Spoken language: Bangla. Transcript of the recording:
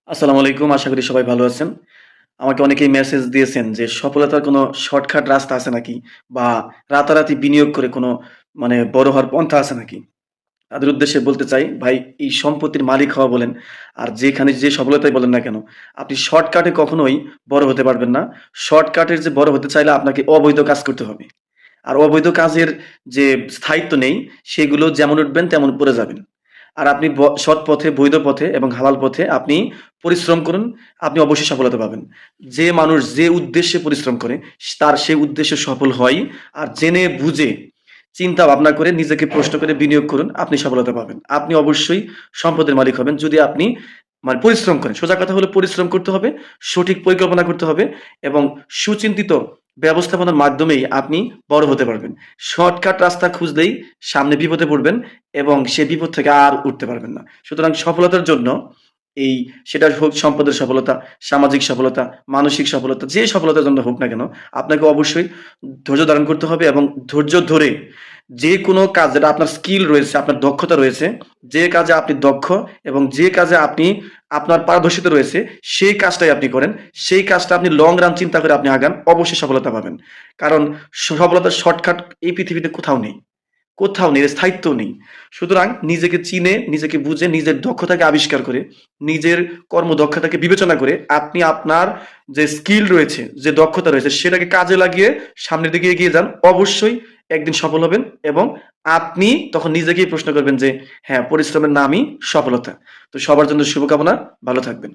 আসসালামু আলাইকুম। আশা করি সবাই ভালো আছেন। আমাকে অনেকেই মেসেজ দিয়েছেন যে সফলতার কোনো শর্টকাট রাস্তা আছে নাকি? বা রাতারাতি বিনিয়োগ করে কোনো বড় হওয়ার পন্থা আছে নাকি? তাদের উদ্দেশ্যে বলতে চাই, ভাই এই সম্পত্তির মালিক হওয়া বলেন, আর যেখানে যে সফলতাই বলেন না কেন, আপনি শর্টকাটে কখনোই বড় হতে পারবেন না। শর্টকাটের যে বড় হতে চাইলে আপনাকে অবৈধ কাজ করতে হবে। আর অবৈধ কাজের যে স্থায়িত্ব নেই, সেগুলো যেমন উঠবেন তেমন পড়ে যাবেন। আর আপনি সৎ পথে, বৈধ পথে এবং হালাল পথে আপনি পরিশ্রম করুন, আপনি অবশ্যই সফলতা পাবেন। যে মানুষ যে উদ্দেশ্যে পরিশ্রম করে, তার সেই উদ্দেশ্যে সফল হয়। আর জেনে বুঝে চিন্তা ভাবনা করে নিজেকে প্রশ্ন করে বিনিয়োগ করুন, আপনি সফলতা পাবেন। আপনি অবশ্যই সম্পদের মালিক হবেন যদি আপনি পরিশ্রম করেন। সোজা কথা হলো পরিশ্রম করতে হবে, সঠিক পরিকল্পনা করতে হবে এবং সুচিন্তিত ব্যবস্থাপনার মাধ্যমেই আপনি বড় হতে পারবেন। শর্টকাট রাস্তা খুঁজলেই সামনে বিপদে পড়বেন এবং সে বিপদ থেকে আর উঠতে পারবেন না। সুতরাং সফলতার জন্য এই সেটা হোক সম্পদের সফলতা, সামাজিক সফলতা, মানসিক সফলতা, যে সফলতার জন্য হোক না কেন, আপনাকে অবশ্যই ধৈর্য ধারণ করতে হবে এবং ধৈর্য ধরে যেকোনো কাজ যেটা আপনার স্কিল রয়েছে, আপনার দক্ষতা রয়েছে, যে কাজে আপনি দক্ষ এবং যে কাজে আপনি আপনার পারদর্শিতা রয়েছে, সেই কাজটাই আপনি করেন। সেই কাজটা আপনি লং রান চিন্তা করে আপনি আগান, অবশ্যই সফলতা পাবেন। কারণ সফলতার শর্টকাট এই পৃথিবীতে কোথাও নেই। কোথাও নেই, এর স্থায়িত্বও নেই। সুতরাং নিজেকে চিনে, নিজেকে বুঝে, নিজের দক্ষতাকে আবিষ্কার করে, নিজের কর্মদক্ষতাকে বিবেচনা করে আপনি আপনার যে স্কিল রয়েছে, যে দক্ষতা রয়েছে সেটাকে কাজে লাগিয়ে সামনের দিকে এগিয়ে যান। অবশ্যই একদিন সফল হবেন এবং আপনি তখন নিজেকেই প্রশ্ন করবেন যে হ্যাঁ, পরিশ্রমের নামই সফলতা। তো সবার জন্য শুভকামনা, ভালো থাকবেন।